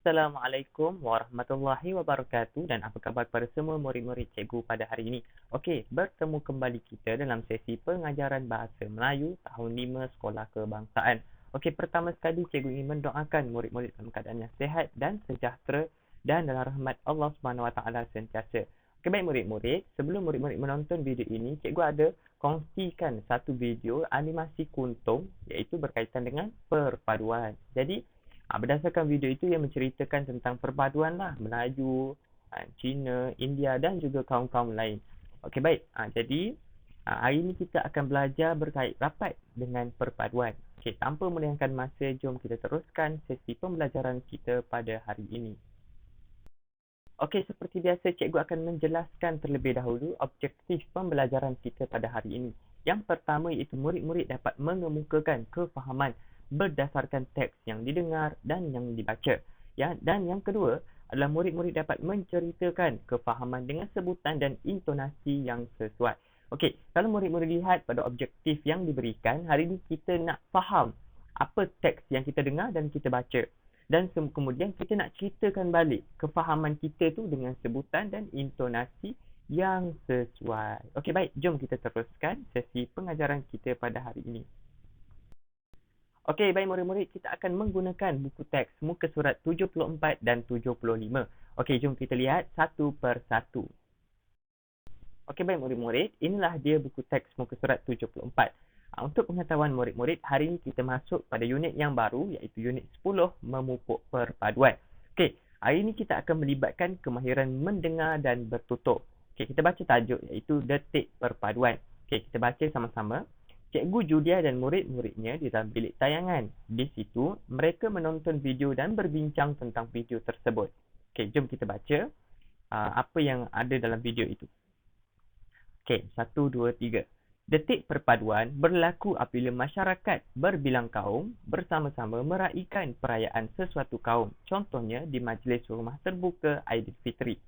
Assalamualaikum warahmatullahi wabarakatuh dan apa khabar kepada semua murid-murid cikgu pada hari ini. Okey, bertemu kembali kita dalam sesi pengajaran bahasa Melayu tahun 5 Sekolah Kebangsaan. Okey, pertama sekali cikgu ingin mendoakan murid-murid dalam keadaan yang sihat dan sejahtera dan dalam rahmat Allah Subhanahu Wa Taala sentiasa. Okey, baik murid-murid, sebelum murid-murid menonton video ini, cikgu ada kongsikan satu video animasi kuntung iaitu berkaitan dengan perpaduan. Jadi, berdasarkan video itu yang menceritakan tentang perpaduan lah Melayu, Cina, India dan juga kaum-kaum lain. Okey baik. Jadi hari ini kita akan belajar berkait rapat dengan perpaduan. Okey, tanpa melengahkan masa, jom kita teruskan sesi pembelajaran kita pada hari ini. Okey, seperti biasa cikgu akan menjelaskan terlebih dahulu objektif pembelajaran kita pada hari ini. Yang pertama iaitu murid-murid dapat mengemukakan kefahaman berdasarkan teks yang didengar dan yang dibaca. Ya, dan yang kedua adalah murid-murid dapat menceritakan kefahaman dengan sebutan dan intonasi yang sesuai. Okey, kalau murid-murid lihat pada objektif yang diberikan, hari ini kita nak faham apa teks yang kita dengar dan kita baca. Dan kemudian kita nak ceritakan balik kefahaman kita tu dengan sebutan dan intonasi yang sesuai. Okey, baik. Jom kita teruskan sesi pengajaran kita pada hari ini. Okey, baik murid-murid, kita akan menggunakan buku teks muka surat 74 dan 75. Okey, jom kita lihat satu persatu. Okey, baik murid-murid, inilah dia buku teks muka surat 74. Untuk pengetahuan murid-murid, hari ini kita masuk pada unit yang baru iaitu unit 10 memupuk perpaduan. Okey, hari ini kita akan melibatkan kemahiran mendengar dan bertutur. Okey, kita baca tajuk iaitu detik perpaduan. Okey, kita baca sama-sama. Cikgu Julia dan murid-muridnya di dalam bilik tayangan. Di situ, mereka menonton video dan berbincang tentang video tersebut. Okey, jom kita baca apa yang ada dalam video itu. Okey, 1, 2, 3. Detik perpaduan berlaku apabila masyarakat berbilang kaum bersama-sama meraihkan perayaan sesuatu kaum. Contohnya di majlis rumah terbuka Aidilfitri.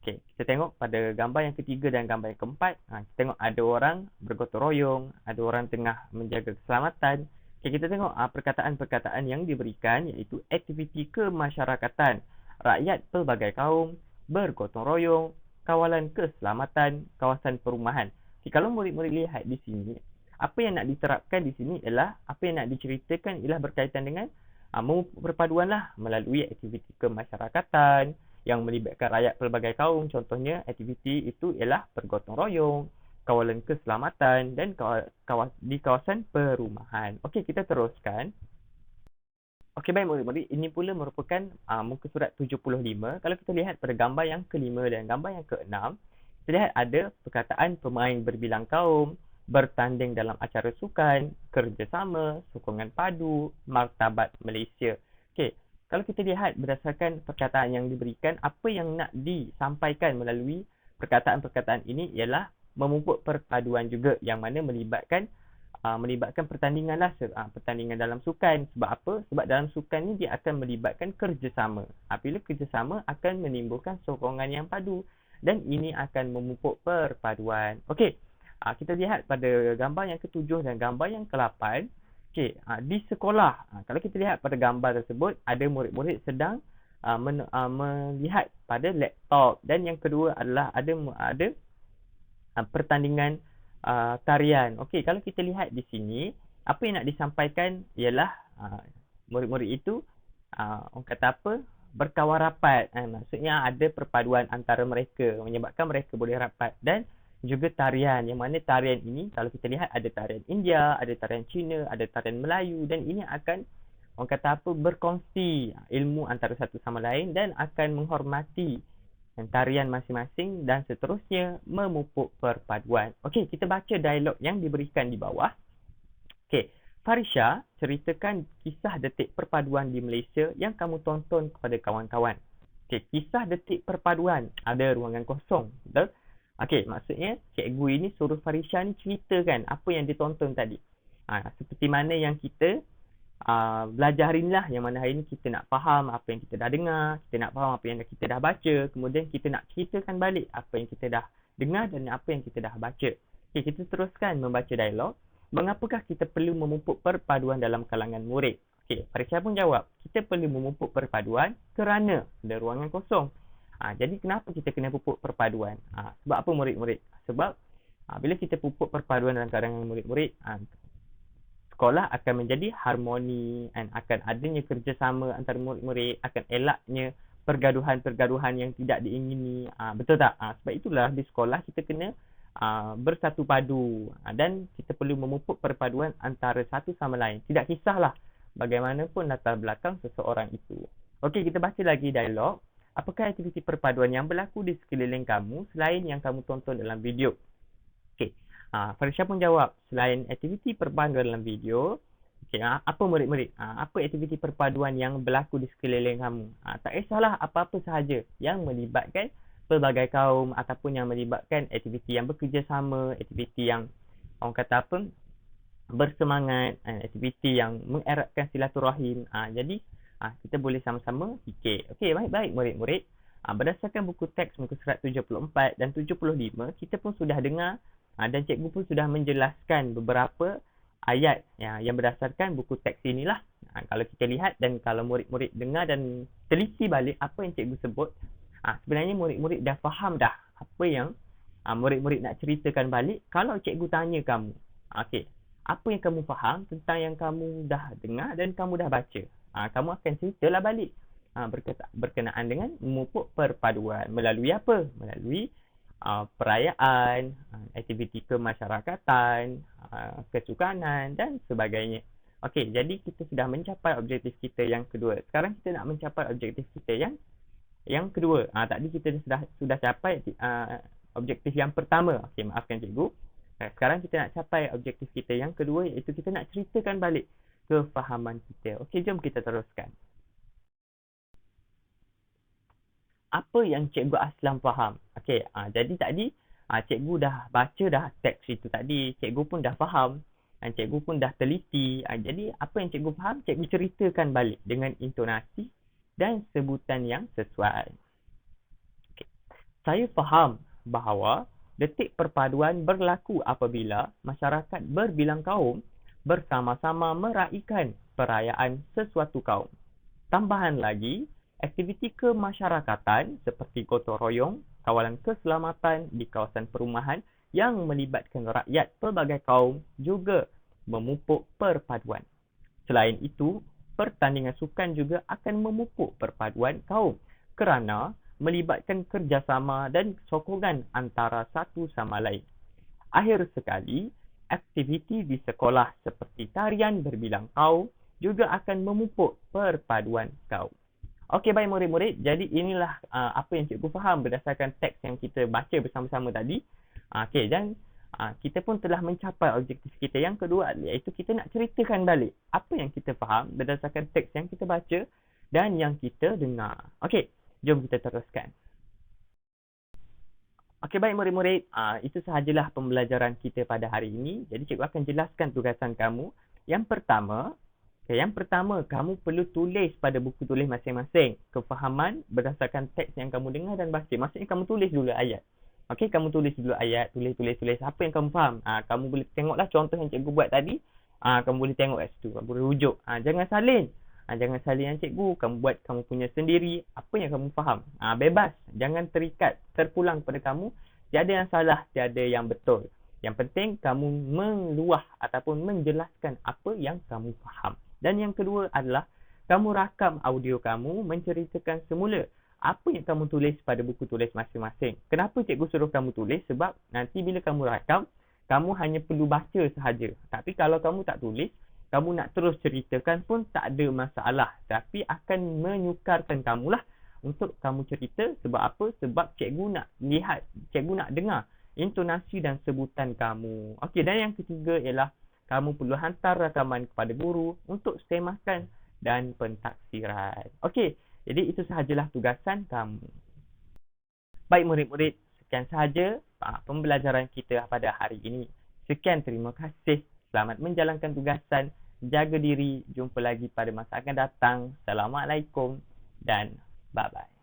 Okey, kita tengok pada gambar yang ketiga dan gambar yang keempat. Kita tengok ada orang bergotong royong, ada orang tengah menjaga keselamatan. Okey, kita tengok perkataan-perkataan yang diberikan iaitu aktiviti kemasyarakatan, rakyat pelbagai kaum, bergotong royong, kawalan keselamatan, kawasan perumahan. Okey, kalau murid-murid lihat di sini, apa yang nak diterapkan di sini ialah, apa yang nak diceritakan ialah berkaitan dengan perpaduan lah melalui aktiviti kemasyarakatan, yang melibatkan rakyat pelbagai kaum. Contohnya aktiviti itu ialah bergotong royong, kawalan keselamatan dan di kawasan perumahan. Okey, kita teruskan. Okey, baik murid-murid, ini pula merupakan muka surat 75. Kalau kita lihat pada gambar yang kelima dan gambar yang keenam, kita lihat ada perkataan pemain berbilang kaum, bertanding dalam acara sukan, kerjasama, sokongan padu, martabat Malaysia. Okey, kalau kita lihat berdasarkan perkataan yang diberikan, apa yang nak disampaikan melalui perkataan-perkataan ini ialah memupuk perpaduan juga, yang mana melibatkan pertandingan lah, pertandingan dalam sukan. Sebab apa? Sebab dalam sukan ni dia akan melibatkan kerjasama. Apabila kerjasama akan menimbulkan sokongan yang padu dan ini akan memupuk perpaduan. Okey, kita lihat pada gambar yang ketujuh dan gambar yang ke-8. Okey, di sekolah, kalau kita lihat pada gambar tersebut, ada murid-murid sedang melihat pada laptop, dan yang kedua adalah ada pertandingan tarian. Okey, kalau kita lihat di sini, apa yang nak disampaikan ialah murid-murid itu orang kata apa? Berkawan rapat. Maksudnya ada perpaduan antara mereka menyebabkan mereka boleh rapat, dan juga tarian, yang mana tarian ini kalau kita lihat ada tarian India, ada tarian Cina, ada tarian Melayu, dan ini akan orang kata apa, berkongsi ilmu antara satu sama lain dan akan menghormati tarian masing-masing dan seterusnya memupuk perpaduan. Okey, kita baca dialog yang diberikan di bawah. Okey, Farisha, ceritakan kisah detik perpaduan di Malaysia yang kamu tonton kepada kawan-kawan. Okey, kisah detik perpaduan, ada ruangan kosong, betul? Okey, maksudnya cikgu ini suruh Farisha ni ceritakan apa yang ditonton tadi. Seperti mana yang kita belajar hari ni lah, yang mana hari ni kita nak faham apa yang kita dah dengar, kita nak faham apa yang kita dah baca, kemudian kita nak ceritakan balik apa yang kita dah dengar dan apa yang kita dah baca. Okey, kita teruskan membaca dialog. Mengapakah kita perlu memupuk perpaduan dalam kalangan murid? Okey, Farisha pun jawab, kita perlu memupuk perpaduan kerana ada ruangan kosong. Jadi kenapa kita kena pupuk perpaduan? Sebab apa murid-murid? Sebab bila kita pupuk perpaduan dalam kalangan murid-murid, sekolah akan menjadi harmoni dan akan adanya kerjasama antara murid-murid, akan elaknya pergaduhan-pergaduhan yang tidak diingini. Betul tak? Sebab itulah di sekolah kita kena bersatu padu dan kita perlu memupuk perpaduan antara satu sama lain. Tidak kisahlah bagaimanapun latar belakang seseorang itu. Okey, kita baca lagi dialog. Apakah aktiviti perpaduan yang berlaku di sekeliling kamu selain yang kamu tonton dalam video? Okey. Farisha pun jawab, selain aktiviti perpaduan dalam video, okey, apa murid-murid? Apa aktiviti perpaduan yang berlaku di sekeliling kamu? Tak kisahlah apa-apa sahaja yang melibatkan pelbagai kaum ataupun yang melibatkan aktiviti yang bekerjasama, aktiviti yang orang kata apa? Bersemangat, aktiviti yang mengeratkan silaturahim. Jadi kita boleh sama-sama fikir. Okey, baik-baik murid-murid. Berdasarkan buku teks muka surat 74 dan 75, kita pun sudah dengar dan cikgu pun sudah menjelaskan beberapa ayat yang berdasarkan buku teks inilah. Kalau kita lihat dan kalau murid-murid dengar dan teliti balik apa yang cikgu sebut, sebenarnya murid-murid dah faham dah apa yang murid-murid nak ceritakan balik. Kalau cikgu tanya kamu, okey, apa yang kamu faham tentang yang kamu dah dengar dan kamu dah baca? Kamu akan ceritalah balik berkenaan dengan memupuk perpaduan. Melalui apa? Melalui perayaan, aktiviti kemasyarakatan, kesukanan dan sebagainya. Okey, jadi kita sudah mencapai objektif kita yang kedua. Sekarang kita nak mencapai objektif kita yang kedua. Tadi kita sudah capai objektif yang pertama. Okey, maafkan cikgu. Sekarang kita nak capai objektif kita yang kedua, iaitu kita nak ceritakan balik kefahaman kita. Okey, jom kita teruskan. Apa yang Cikgu Aslam faham? Okey, jadi tadi cikgu dah baca dah teks itu tadi, cikgu pun dah faham dan cikgu pun dah teliti. Jadi apa yang cikgu faham, cikgu ceritakan balik dengan intonasi dan sebutan yang sesuai. Okay. Saya faham bahawa detik perpaduan berlaku apabila masyarakat berbilang kaum bersama-sama meraihkan perayaan sesuatu kaum. Tambahan lagi, aktiviti kemasyarakatan seperti gotong royong, kawalan keselamatan di kawasan perumahan yang melibatkan rakyat pelbagai kaum juga memupuk perpaduan. Selain itu, pertandingan sukan juga akan memupuk perpaduan kaum kerana melibatkan kerjasama dan sokongan antara satu sama lain. Akhir sekali, aktiviti di sekolah seperti tarian berbilang kaum juga akan memupuk perpaduan kaum. Okey, baik murid-murid. Jadi inilah apa yang cikgu faham berdasarkan teks yang kita baca bersama-sama tadi. Okey, dan kita pun telah mencapai objektif kita yang kedua, iaitu kita nak ceritakan balik apa yang kita faham berdasarkan teks yang kita baca dan yang kita dengar. Okey, jom kita teruskan. Okey, baik murid-murid. Itu sahajalah pembelajaran kita pada hari ini. Jadi cikgu akan jelaskan tugasan kamu. Yang pertama, kamu perlu tulis pada buku tulis masing-masing kefahaman berdasarkan teks yang kamu dengar dan baca. Maksudnya kamu tulis dulu ayat. Okey, kamu tulis dulu ayat, tulis apa yang kamu faham. Kamu boleh tengoklah contoh yang cikgu buat tadi. Kamu boleh tengok kat situ, kamu boleh rujuk. Jangan salin. Jangan salin yang cikgu, kamu buat kamu punya sendiri apa yang kamu faham. Bebas, jangan terikat, terpulang pada kamu. Tiada yang salah, tiada yang betul. Yang penting kamu meluah ataupun menjelaskan apa yang kamu faham. Dan yang kedua adalah kamu rakam audio kamu menceritakan semula apa yang kamu tulis pada buku tulis masing-masing. Kenapa cikgu suruh kamu tulis? Sebab nanti bila kamu rakam, kamu hanya perlu baca sahaja. Tapi kalau kamu tak tulis, kamu nak terus ceritakan pun tak ada masalah. Tapi akan menyukarkan kamulah untuk kamu cerita. Sebab apa? Sebab cikgu nak lihat, cikgu nak dengar intonasi dan sebutan kamu. Okey, dan yang ketiga ialah kamu perlu hantar rakaman kepada guru untuk semakan dan pentaksiran. Okey, jadi itu sahajalah tugasan kamu. Baik murid-murid, sekian sahaja pembelajaran kita pada hari ini. Sekian, terima kasih. Selamat menjalankan tugasan. Jaga diri. Jumpa lagi pada masa akan datang. Assalamualaikum dan bye-bye.